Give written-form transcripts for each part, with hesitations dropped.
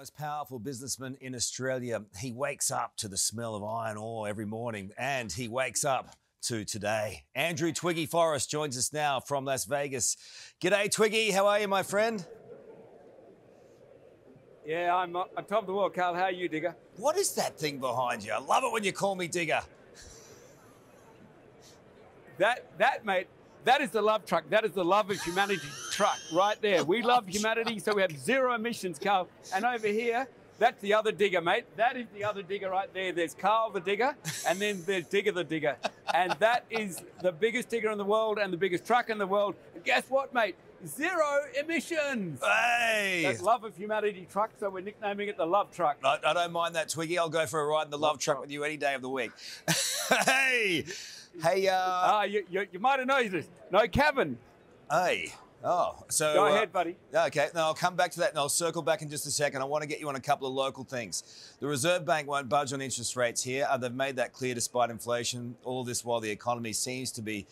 most powerful businessman in Australia. He wakes up to the smell of iron ore every morning, and he wakes up to today. Andrew Twiggy Forrest joins us now from Las Vegas. G'day, Twiggy. How are you, my friend? Yeah, I'm on top of the world, Carl. How are you, Digger? What is that thing behind you? I love it when you call me Digger. That, mate, that is the love truck. That is the love of humanity truck right there. We love humanity, so we have zero emissions, Carl. And over here, that's the other digger, mate. That is the other digger right there. There's Carl the digger, and then there's Digger the digger. And that is the biggest digger in the world and the biggest truck in the world. And guess what, mate? Zero emissions. Hey! That's love of humanity truck, so we're nicknaming it the love truck. I don't mind that, Twiggy. I'll go for a ride in the love truck with you any day of the week. Hey! Hey, you might have noticed this. No cabin. Hey. Oh, so... Go ahead, buddy. Okay, now I'll come back to that and I'll circle back in just a second. I want to get you on a couple of local things. The Reserve Bank won't budge on interest rates here. They've made that clear despite inflation. All this while the economy seems to be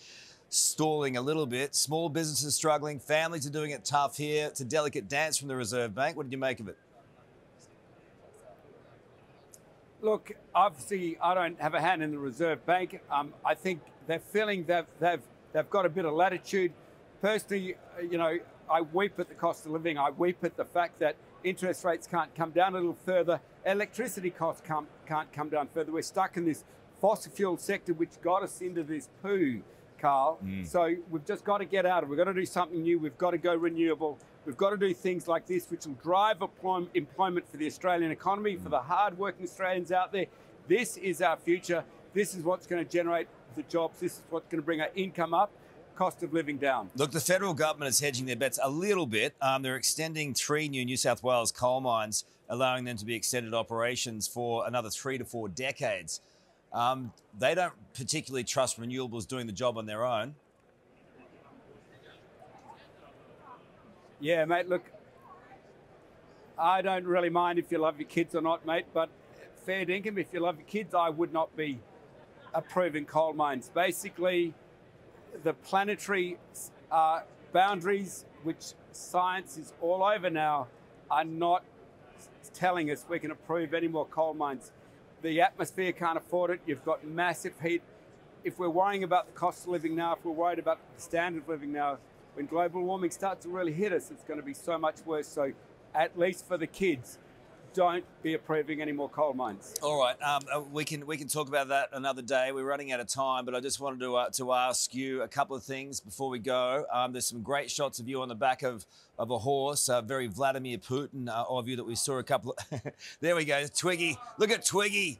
stalling a little bit. Small businesses struggling. Families are doing it tough here. It's a delicate dance from the Reserve Bank. What did you make of it? Look, obviously, I don't have a hand in the Reserve Bank. I think they're feeling they've got a bit of latitude. Personally, you know, I weep at the cost of living. I weep at the fact that interest rates can't come down a little further. Electricity costs can't come down further. We're stuck in this fossil fuel sector, which got us into this poo, Carl. So we've just got to get out of it. We've got to do something new. We've got to go renewable. We've got to do things like this, which will drive employment for the Australian economy, for the hard-working Australians out there. This is our future. This is what's going to generate the jobs. This is what's going to bring our income up, cost of living down. Look, the federal government is hedging their bets a little bit. They're extending 3 new New South Wales coal mines, allowing them to be extended operations for another 3 to 4 decades. They don't particularly trust renewables doing the job on their own. Yeah, mate, look, I don't really mind if you love your kids or not, mate, but fair dinkum, if you love your kids, I would not be approving coal mines. Basically, the planetary boundaries, which science is all over now, are not telling us we can approve any more coal mines. The atmosphere can't afford it. You've got massive heat. If we're worrying about the cost of living now, if we're worried about the standard of living now, when global warming starts to really hit us, it's going to be so much worse. So at least for the kids, don't be approving any more coal mines. All right, we can talk about that another day. We're running out of time, but I just wanted to ask you a couple of things before we go. There's some great shots of you on the back of a horse, very Vladimir Putin of you that we saw a couple of... There we go, Twiggy. Look at Twiggy.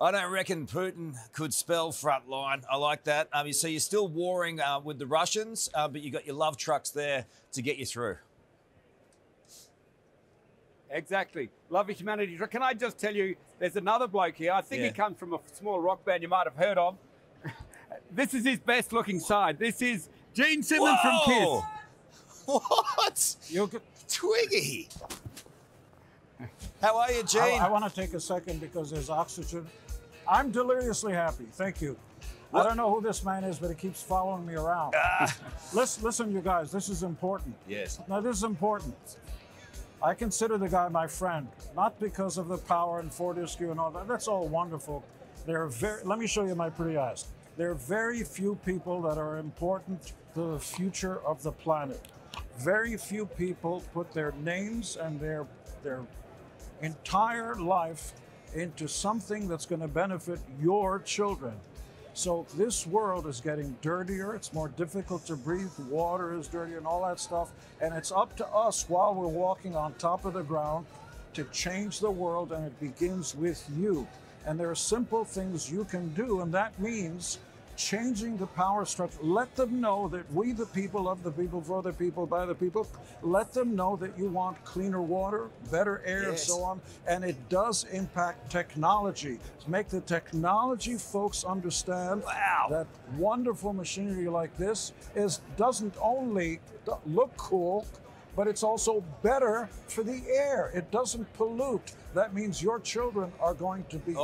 I don't reckon Putin could spell front line. I like that. So you're still warring with the Russians, but you got your love trucks there to get you through. Exactly. Love of humanity. Can I just tell you, there's another bloke here. I think he comes from a small rock band you might have heard of. This is his best looking side. This is Gene Simmons from Kiss. What? Twiggy. How are you, Gene? I want to take a second because there's oxygen. I'm deliriously happy. Thank you. What? I don't know who this man is, but he keeps following me around. Listen, you guys, this is important. Yes. Now, this is important. I consider the guy my friend, not because of the power and Fortescue and all that. That's all wonderful. Let me show you my pretty eyes. There are very few people that are important to the future of the planet. Very few people put their names and their entire life into something that's going to benefit your children. So this world is getting dirtier. It's more difficult to breathe. Water is dirtier and all that stuff. And it's up to us while we're walking on top of the ground to change the world, and it begins with you. And there are simple things you can do, and that means changing the power structure. Let them know that we, the people, of the people, for the people, by the people. Let them know that you want cleaner water, better air, and so on. And it does impact technology. To make the technology folks understand that wonderful machinery like this doesn't only look cool, but it's also better for the air. It doesn't pollute. That means your children are going to be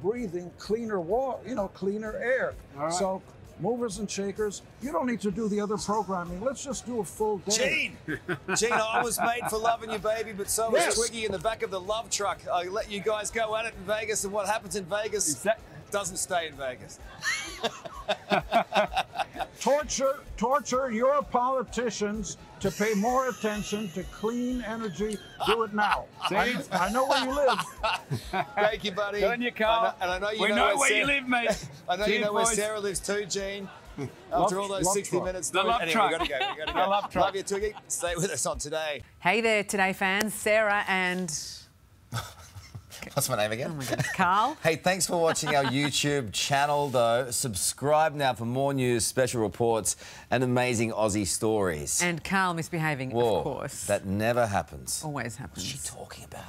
breathing cleaner water, cleaner air. So movers and shakers. You don't need to do the other programming. Let's just do a full day. Gene, I was made for loving you, baby, but so was Yes. Twiggy in the back of the love truck. I let you guys go at it in Vegas, and what happens in Vegas doesn't stay in Vegas. Torture your politicians to pay more attention to clean energy. Do it now. I know where you live. Thank you, buddy. Good on you, Carl. And I know you we know where you live, mate. I know you know where Sarah lives too, Gene. After all those love 60 truck. minutes. The love anyway, truck. we gotta go. We gotta go. The love truck. Love you, Twiggy. Stay with us on Today. Hey there, Today fans. Sarah and What's my name again? oh my goodness, Carl. Hey, thanks for watching our YouTube channel, though. Subscribe now for more news, special reports, and amazing Aussie stories. And Carl misbehaving, Whoa, of course. that never happens. Always happens. What's she talking about?